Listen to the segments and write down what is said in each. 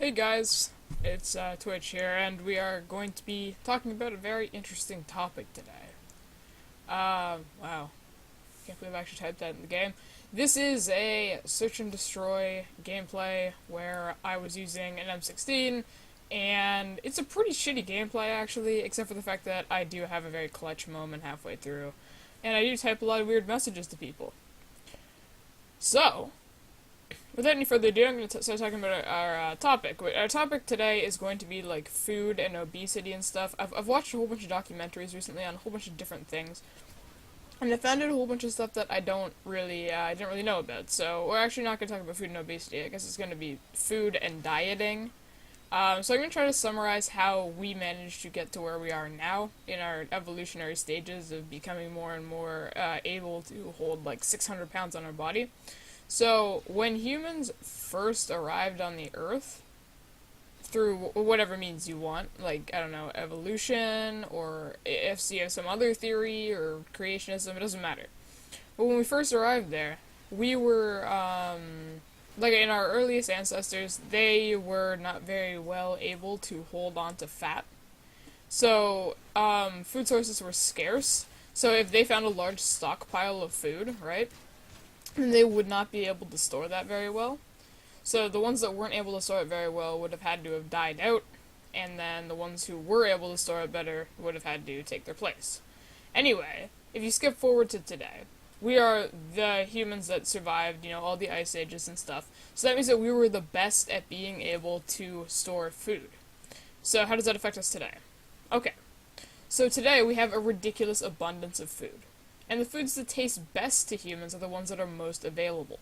Hey guys, it's Twitch here, and we are going to be talking about a very interesting topic today. Wow, can't believe I actually typed that in the game. This is a search and destroy gameplay where I was using an M16, and it's a pretty shitty gameplay actually, except for the fact that I do have a very clutch moment halfway through, and I do type a lot of weird messages to people. So, without any further ado, I'm going to start talking about our topic. Our topic today is going to be like food and obesity and stuff. I've watched a whole bunch of documentaries recently on a whole bunch of different things, and I found out a whole bunch of stuff that I didn't really know about. So we're actually not going to talk about food and obesity. I guess it's going to be food and dieting. So I'm going to try to summarize how we managed to get to where we are now in our evolutionary stages of becoming more and more able to hold like 600 pounds on our body. So, when humans first arrived on the Earth, through whatever means you want, like, I don't know, evolution, or if you have some other theory, or creationism, it doesn't matter. But when we first arrived there, we were, like, in our earliest ancestors, they were not very well able to hold on to fat. So, food sources were scarce. So, if they found a large stockpile of food, right? And they would not be able to store that very well. So the ones that weren't able to store it very well would have had to have died out, and then the ones who were able to store it better would have had to take their place. Anyway, if you skip forward to today, we are the humans that survived, all the ice ages and stuff. So that means that we were the best at being able to store food. So how does that affect us today? Okay. So today we have a ridiculous abundance of food. And the foods that taste best to humans are the ones that are most available.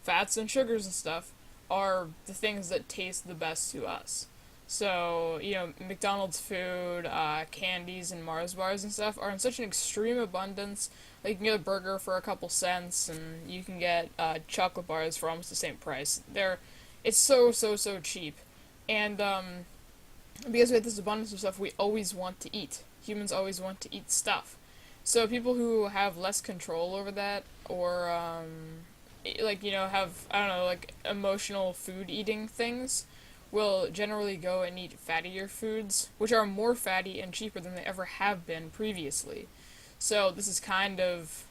Fats and sugars and stuff are the things that taste the best to us. So, McDonald's food, candies and Mars bars and stuff are in such an extreme abundance. Like, you can get a burger for a couple cents, and you can get chocolate bars for almost the same price. It's so, so, so cheap. And, because we have this abundance of stuff, we always want to eat. Humans always want to eat stuff. So people who have less control over that, or have, I don't know, like emotional food eating things, will generally go and eat fattier foods, which are more fatty and cheaper than they ever have been previously. So this is kind of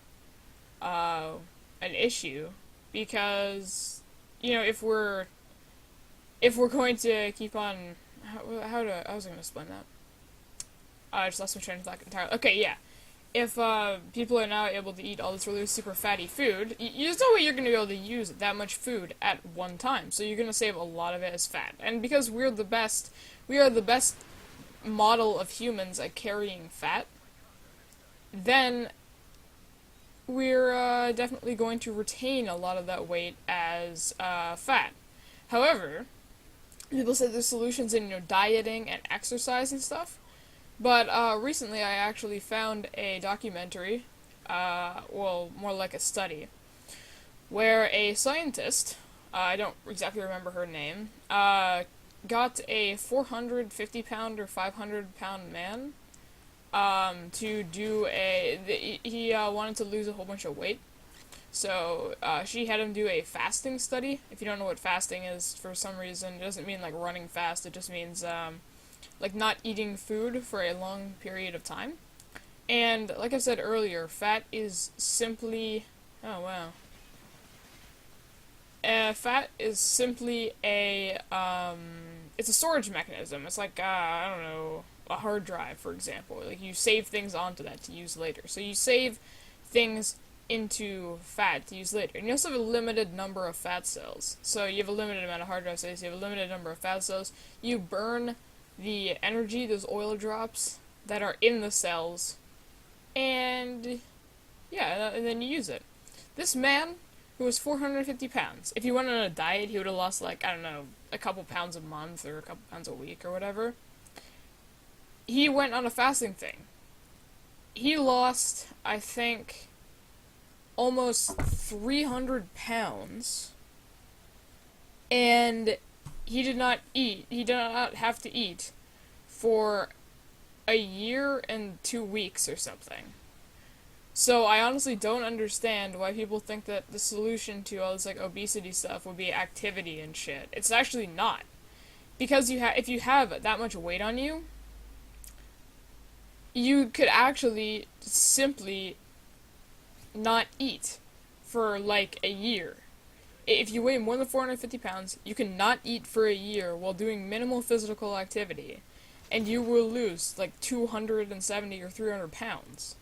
an issue because if we're going to keep on, I was going to explain that. I just lost my train of thought entirely. Okay, yeah. If people are now able to eat all this really super fatty food, there's no way you're going to be able to use that much food at one time. So you're going to save a lot of it as fat. And because we are the best model of humans at carrying fat, then we're definitely going to retain a lot of that weight as fat. However, people say there's solutions in dieting and exercise and stuff. But recently I actually found a documentary, more like a study, where a scientist, I don't exactly remember her name, got a 450-pound or 500-pound man to do he wanted to lose a whole bunch of weight. So she had him do a fasting study. If you don't know what fasting is, for some reason, it doesn't mean like running fast, it just means like not eating food for a long period of time. And like I said earlier, fat is simply fat is simply it's a storage mechanism. It's like I don't know, a hard drive, for example. Like you save things onto that to use later. So you save things into fat to use later. And you also have a limited number of fat cells. So you have a limited amount of hard drive space, you have a limited number of fat cells. You burn the energy, those oil drops that are in the cells, and then you use it. This man, who was 450 pounds, if he went on a diet, he would have lost, like, I don't know, a couple pounds a month or a couple pounds a week or whatever. He went on a fasting thing. He lost, I think, almost 300 pounds, and he did not have to eat for a year and 2 weeks or something. So I honestly don't understand why people think that the solution to all this like obesity stuff would be activity and shit. It's actually not. because if you have that much weight on you, you could actually simply not eat for like a year. If you weigh more than 450 pounds, you can not eat for a year while doing minimal physical activity, and you will lose like 270 or 300 pounds.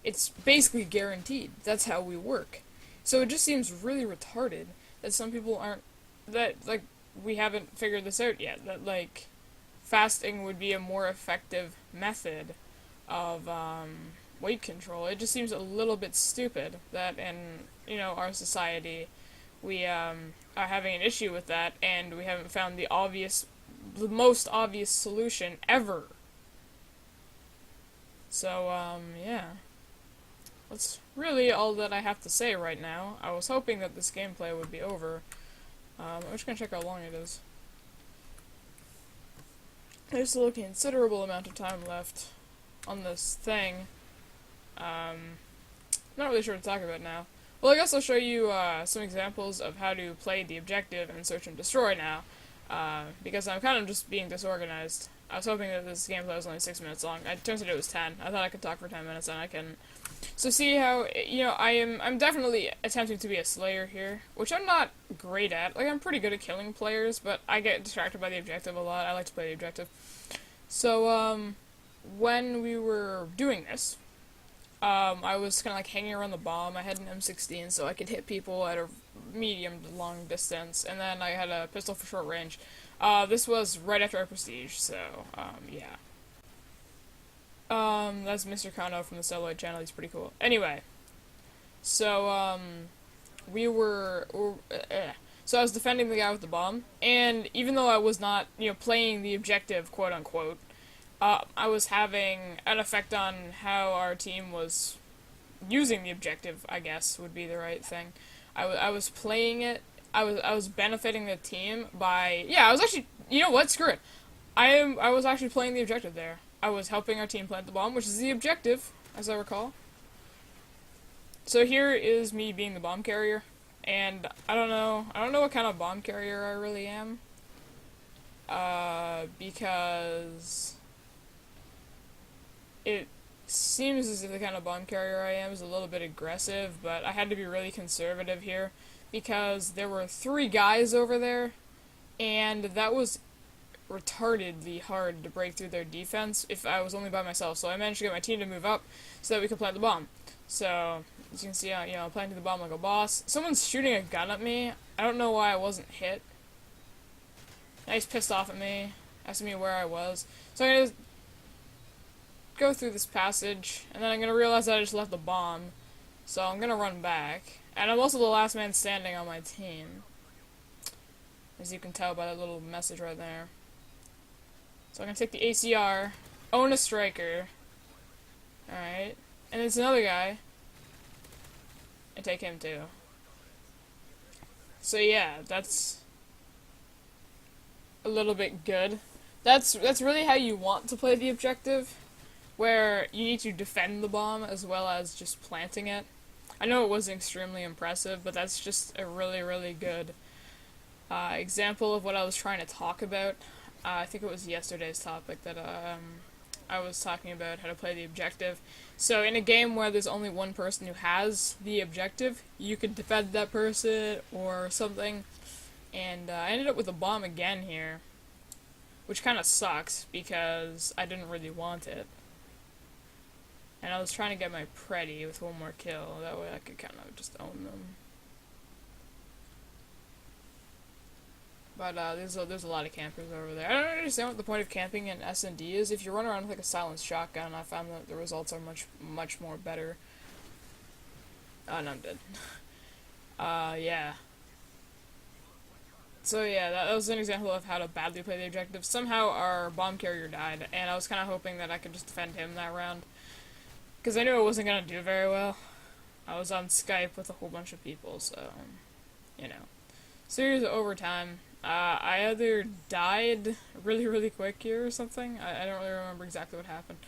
It's basically guaranteed. That's how we work. So it just seems really retarded that some people aren't, that, like, we haven't figured this out yet. That, like, fasting would be a more effective method of, weight control. It just seems a little bit stupid that in, our society, we, are having an issue with that, and we haven't found the most obvious solution ever. So, yeah. That's really all that I have to say right now. I was hoping that this gameplay would be over. I'm just gonna check how long it is. There's still a considerable amount of time left on this thing. Not really sure what to talk about now. Well, I guess I'll show you some examples of how to play the objective and search and destroy now, because I'm kind of just being disorganized. I was hoping that this gameplay was only 6 minutes long. It turns out it was 10. I thought I could talk for 10 minutes, and I can. So see how, I'm definitely attempting to be a slayer here, which I'm not great at. Like, I'm pretty good at killing players, but I get distracted by the objective a lot. I like to play the objective. So, when we were doing this, I was kind of like hanging around the bomb. I had an M16, so I could hit people at a medium to long distance, and then I had a pistol for short range. This was right after our prestige, so, yeah. That's Mr. Kano from the Celluloid channel. He's pretty cool. Anyway, so, so I was defending the guy with the bomb, and even though I was not, playing the objective, quote-unquote, I was having an effect on how our team was using the objective, I guess, would be the right thing. I was playing it, I was benefiting the team by, I was actually, you know what, screw it. I was actually playing the objective there. I was helping our team plant the bomb, which is the objective, as I recall. So here is me being the bomb carrier, and I don't know what kind of bomb carrier I really am. Because it seems as if the kind of bomb carrier I am is a little bit aggressive, but I had to be really conservative here, because there were 3 guys over there, and that was retardedly hard to break through their defense if I was only by myself. So I managed to get my team to move up so that we could plant the bomb. So, as you can see, planting the bomb like a boss. Someone's shooting a gun at me. I don't know why I wasn't hit. Now he's pissed off at me, asking me where I was. So I'm gonna go through this passage, and then I'm gonna realize that I just left the bomb. So I'm gonna run back. And I'm also the last man standing on my team, as you can tell by that little message right there. So I'm gonna take the ACR, own a striker, alright, and there's another guy, and take him too. So yeah, that's a little bit good. That's really how you want to play the objective, where you need to defend the bomb as well as just planting it. I know it wasn't extremely impressive, but that's just a really, really good example of what I was trying to talk about. I think it was yesterday's topic that I was talking about how to play the objective. So in a game where there's only one person who has the objective, you could defend that person or something. And I ended up with a bomb again here, which kind of sucks because I didn't really want it. And I was trying to get my Pretty with one more kill, that way I could kind of just own them. But there's a lot of campers over there. I don't understand what the point of camping in S&D is. If you run around with like a silenced shotgun, I found that the results are much more better. Oh, no, I'm dead. Yeah. So yeah, that was an example of how to badly play the objective. Somehow our bomb carrier died, and I was kind of hoping that I could just defend him that round. Because I knew it wasn't going to do very well. I was on Skype with a whole bunch of people, so, So here's overtime. I either died really, really quick here or something. I don't really remember exactly what happened.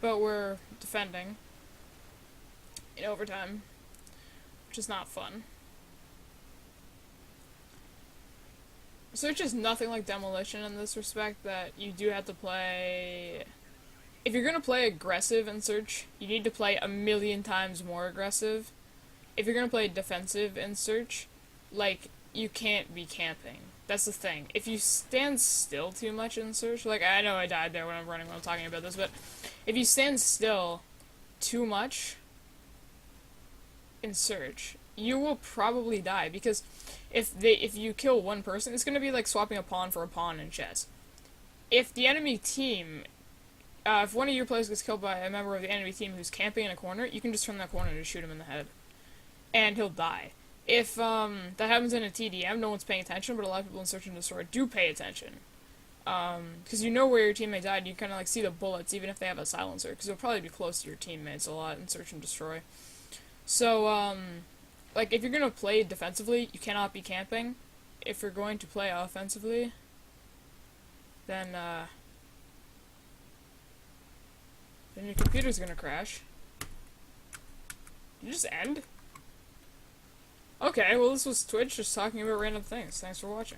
But we're defending in overtime, which is not fun. Search is nothing like Demolition in this respect, that you do have to play... If you're gonna play aggressive in Search, you need to play a million times more aggressive. If you're gonna play defensive in Search, like, you can't be camping. That's the thing. If you stand still too much in Search, like, I know I died there when I'm running when I'm talking about this, but if you stand still too much in Search, you will probably die, because if you kill one person, it's gonna be like swapping a pawn for a pawn in chess. If the enemy team, if one of your players gets killed by a member of the enemy team who's camping in a corner, you can just turn that corner to shoot him in the head, and he'll die. If that happens in a TDM, no one's paying attention, but a lot of people in Search and Destroy do pay attention. Because you know where your teammate died, you kind of like see the bullets, even if they have a silencer, because you'll probably be close to your teammates a lot in Search and Destroy. So, like, if you're gonna play defensively, you cannot be camping. If you're going to play offensively, then your computer's gonna crash. Did you just end? Okay, well, this was Twitch just talking about random things. Thanks for watching.